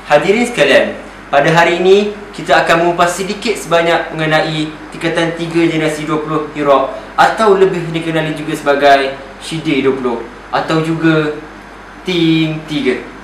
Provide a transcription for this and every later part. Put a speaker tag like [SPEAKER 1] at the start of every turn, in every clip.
[SPEAKER 1] Hadirin sekalian, pada hari ini kita akan mengupas sedikit sebanyak mengenai tingkatan 3 generasi 20 Iraq atau lebih dikenali juga sebagai Shide 20 atau juga Tim 3.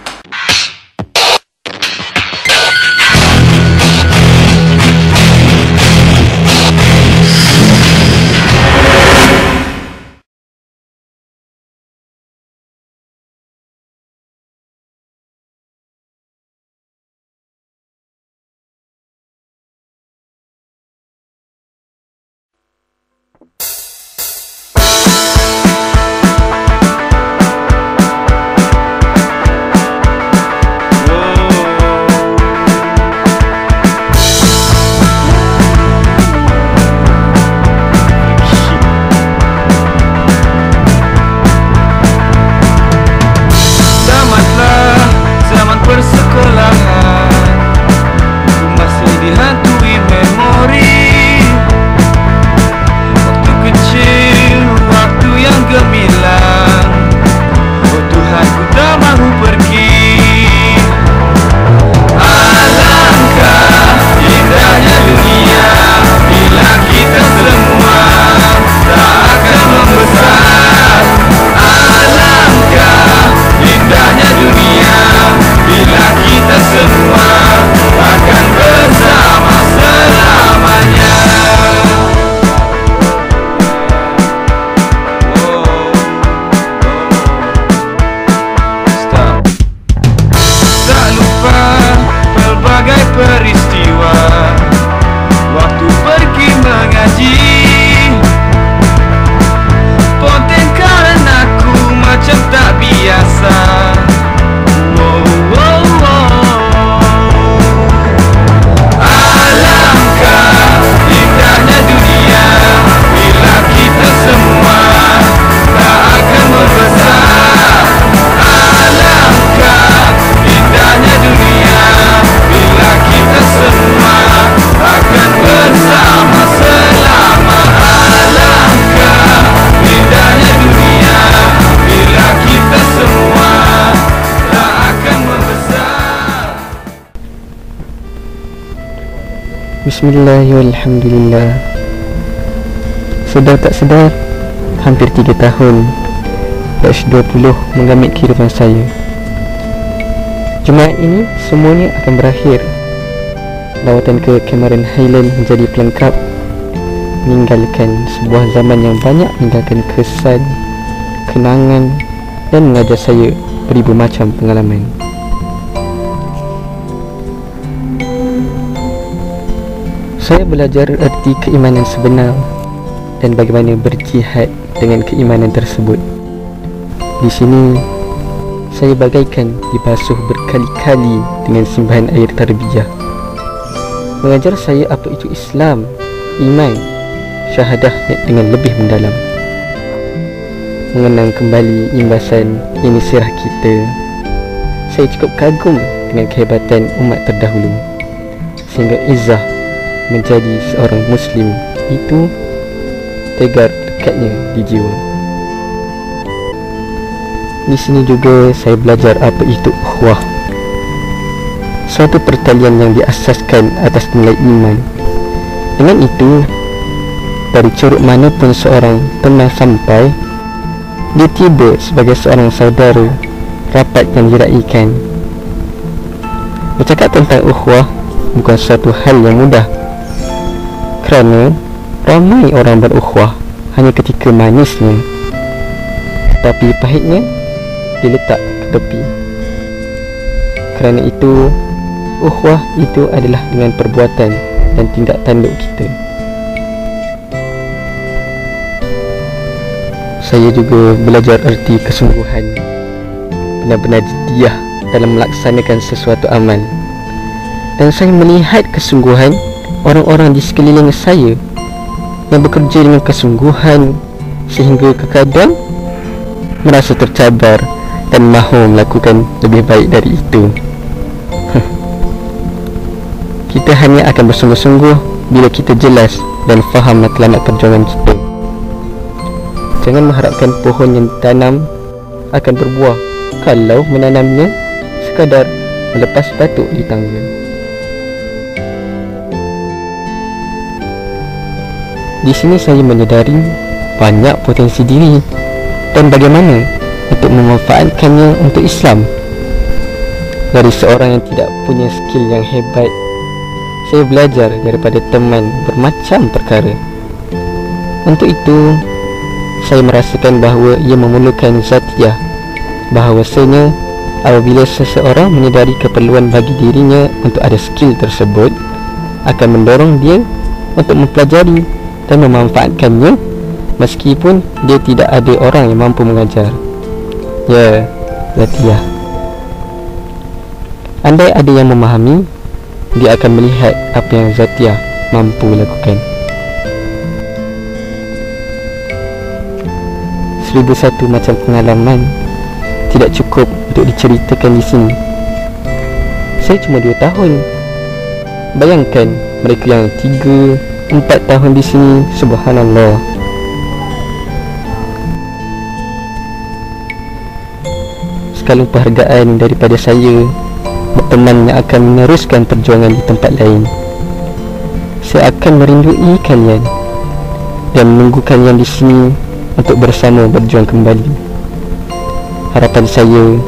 [SPEAKER 2] Bismillahirrahmanirrahim. Sedar tak sedar, hampir 3 tahun batch 20 menggamit kehidupan saya. Jumaat ini semuanya akan berakhir. Lawatan ke Cameron Highland menjadi pelengkap, meninggalkan sebuah zaman yang banyak meninggalkan kesan, kenangan dan mengajar saya beribu macam pengalaman. Saya belajar erti keimanan sebenar dan bagaimana berjihad dengan keimanan tersebut. Di sini, saya bagaikan dibasuh berkali-kali dengan simbahan air tarbiyah. Mengajar saya apa itu Islam, iman, syahadah dengan lebih mendalam. Mengenang kembali imbasan ini sirah kita. Saya cukup kagum dengan kehebatan umat terdahulu, sehingga izzah menjadi seorang Muslim itu tegar dekatnya di jiwa. Di sini juga saya belajar apa itu ukhuwah, suatu pertalian yang diasaskan atas nilai iman. Dengan itu, dari curug manapun seorang pernah sampai, dia tiba sebagai seorang saudara rapat yang diraikan. Bercakap tentang ukhuwah bukan suatu hal yang mudah, kerana ramai orang berukhuwah hanya ketika manisnya, tetapi pahitnya diletak ke tepi. Kerana itu, ukhuwah itu adalah dengan perbuatan dan tindak tanduk kita. Saya juga belajar erti kesungguhan, benar-benar jiddiah dalam melaksanakan sesuatu amal. Dan saya melihat kesungguhan orang-orang di sekeliling saya yang bekerja dengan kesungguhan sehingga kekadang merasa tercabar dan mahu melakukan lebih baik dari itu. Kita hanya akan bersungguh-sungguh bila kita jelas dan faham matlamat perjuangan kita. Jangan mengharapkan pohon yang ditanam akan berbuah kalau menanamnya sekadar melepas batuk di tangga. Di sini saya menyedari banyak potensi diri dan bagaimana untuk memanfaatkannya untuk Islam. Dari seorang yang tidak punya skill yang hebat, saya belajar daripada teman bermacam perkara. Untuk itu, saya merasakan bahawa ia memerlukan zatiyah, bahawasanya apabila seseorang menyedari keperluan bagi dirinya untuk ada skill tersebut, akan mendorong dia untuk mempelajari dan memanfaatkannya meskipun dia tidak ada orang yang mampu mengajar. Ya, zatiyah. Andai ada yang memahami, dia akan melihat apa yang zatiyah mampu lakukan. 1001 macam pengalaman tidak cukup untuk diceritakan di sini. Saya cuma 2 tahun. Bayangkan mereka yang 3-4 tahun di sini, subhanallah. Sekalung penghargaan daripada saya, berteman yang akan meneruskan perjuangan di tempat lain. Saya akan merindui kalian dan menunggu kalian di sini untuk bersama berjuang kembali. Harapan saya,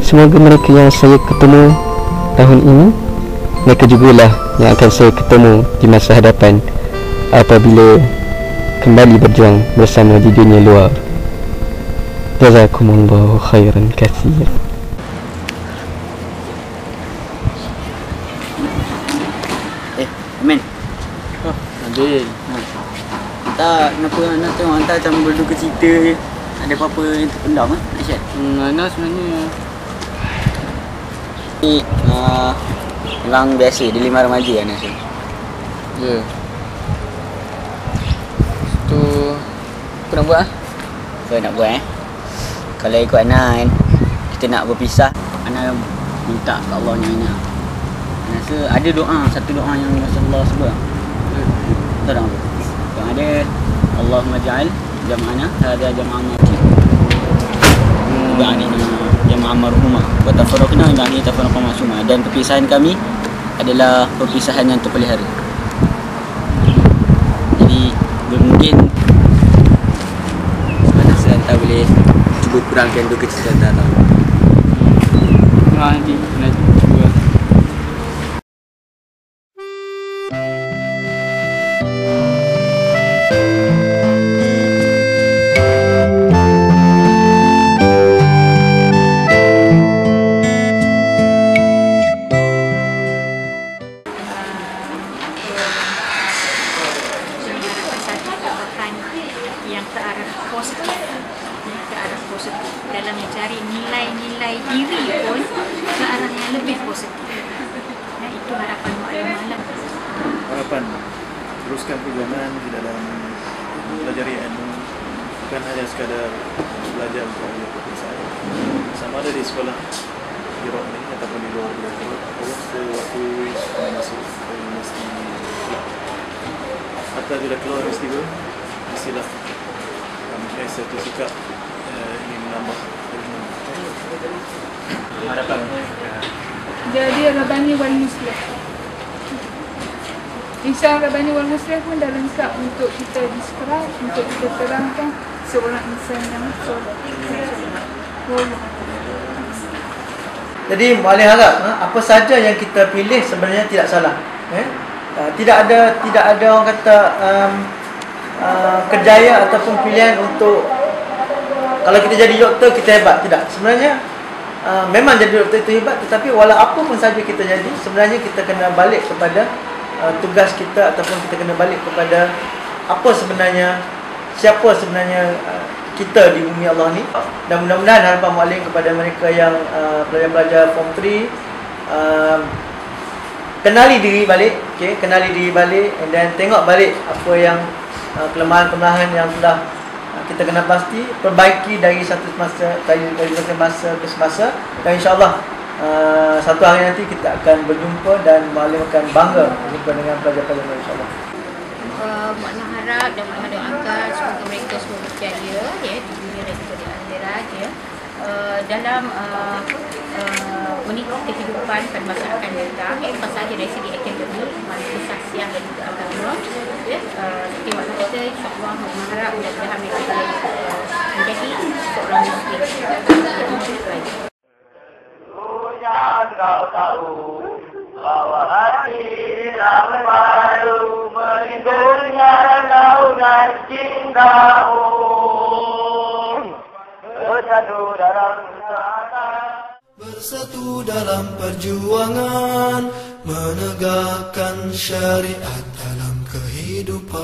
[SPEAKER 2] semoga mereka yang saya ketemu tahun ini, mereka jugalah yang akan saya ketemu di masa hadapan apabila kembali berjuang bersama di dunia luar. Jazakumullahu khairan katsir.
[SPEAKER 3] Amin.
[SPEAKER 4] Nabil.
[SPEAKER 3] Tak, kenapa nak tengok hantar macam berduka cita je. Ada apa-apa yang terpendam nak share?
[SPEAKER 4] Ana sebenarnya
[SPEAKER 3] Ni memang biasa, dia 5 remaja Anas ni.
[SPEAKER 4] ya. Tu apa nak buat ah?
[SPEAKER 3] Apa nak buat Kalau ikut Anas kan, kita nak berpisah, Anas minta kat Allah ni Anas. Anas rasa ada doa, satu doa yang Rasulullah sebut. Tahu tak apa? Yang ada Allahumma ja'al jam'ana hadha jam'an marhum. Ba'anina jam'an marhumah wa tafarraqna ba'ani tafarraqa ma'suma. Dan perpisahan kami adalah perpisahan yang terpelihara. Jadi mungkin mana saya tak boleh cuba kurangkan duka cita tak tahu.
[SPEAKER 4] Nanti nak cuba.
[SPEAKER 5] yang ke arah positif, ke arah positif dalam mencari nilai-nilai diri pun ke arah yang lebih positif. Itu harapan Mu'allim.
[SPEAKER 6] Harapan teruskan perjuangan di dalam pelajari ilmu, bukan hanya sekadar belajar untuk menjadi profesor, sama ada di sekolah Iraq ni ataupun di luar Iraq, sewaktu masuk ke universiti kelab atau bila keluar universiti pun mestilah mempunyai sertifikat ingin menambah ilmu.
[SPEAKER 3] Harapan
[SPEAKER 7] Jadi Rabbani wal Muslih. Insya Rabbani wal Muslih pun dah lengkap untuk kita describe, untuk kita terangkan seorang insan yang soleh.
[SPEAKER 8] Jadi Mu'allim harap apa saja yang kita pilih sebenarnya tidak salah. Tidak ada orang kata kerjaya ataupun pilihan untuk kalau kita jadi doktor kita hebat, tidak. Sebenarnya memang jadi doktor itu hebat, tetapi walau apa pun saja kita jadi, sebenarnya kita kena balik kepada tugas kita ataupun kita kena balik kepada apa sebenarnya, siapa sebenarnya kita di bumi Allah ni. Dan mudah-mudahan harapan Mu'allim kepada mereka yang pelajar-pelajar form 3, kenali diri balik, kenali diri balik, and then tengok balik apa yang kelemahan-kelemahan yang telah kita kena pasti perbaiki dari satu masa ke semasa, dan insya-Allah satu hari nanti kita akan berjumpa dan Mu'allim akan bangga berjumpa dengan pelajar-pelajar insya-Allah.
[SPEAKER 5] Makna harap dan makna doakan semoga mereka semua berjaya di dunia dan juga di akhirat dalam unit kehidupan pada masa akan datang, bukan sahaja dari segi akademik, maupun sosial dan juga agama. Seperti waktu kita, insyaAllah mengharap mudah-mudahan mereka boleh menjadi seorang Muslim.
[SPEAKER 9] Kau tahu bahwa hati tak malu melindungi naungan cintamu, bersatu dalam perjuangan menegakkan syariat dalam kehidupan.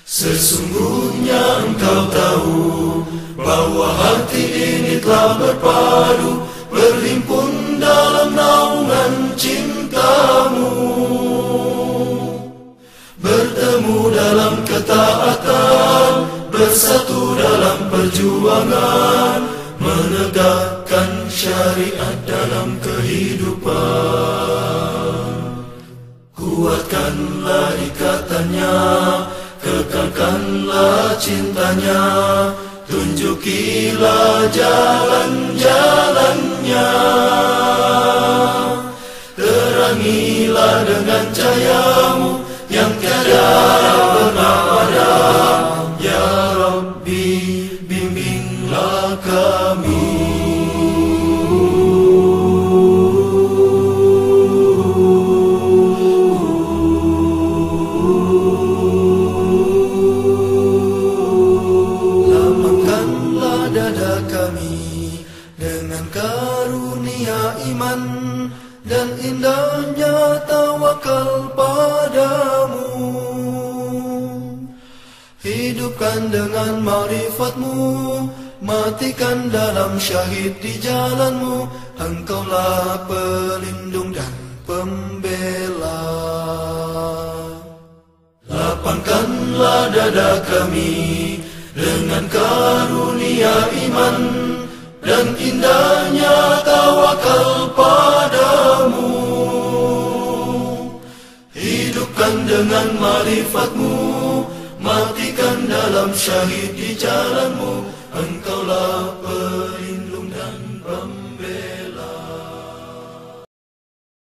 [SPEAKER 9] Sesungguhnya engkau tahu bahwa hati ini telah berpadu, berhimpun dalam naungan cintamu, bertemu dalam ketaatan, bersatu dalam perjuangan menegakkan syariat dalam kehidupan. Kuatkanlah ikatannya, kekalkanlah cintanya, tunjukilah jalan-jalannya, terangilah dengan cahayamu yang tiada pernah padam. Ya Rabbi, bimbinglah kami. Lapangkanlah dada kami dengan karunia iman dan indahnya tawakal padamu. Hidupkan dengan ma'rifatmu, matikan dalam syahid di jalanmu. Engkaulah pelindung dan pembela. Lapangkanlah dada kami dengan karunia iman dan indahnya tawakal padamu. Hidupkan dengan ma'rifatmu, matikan dalam syahid di jalanmu. Engkaulah pelindung dan pembela.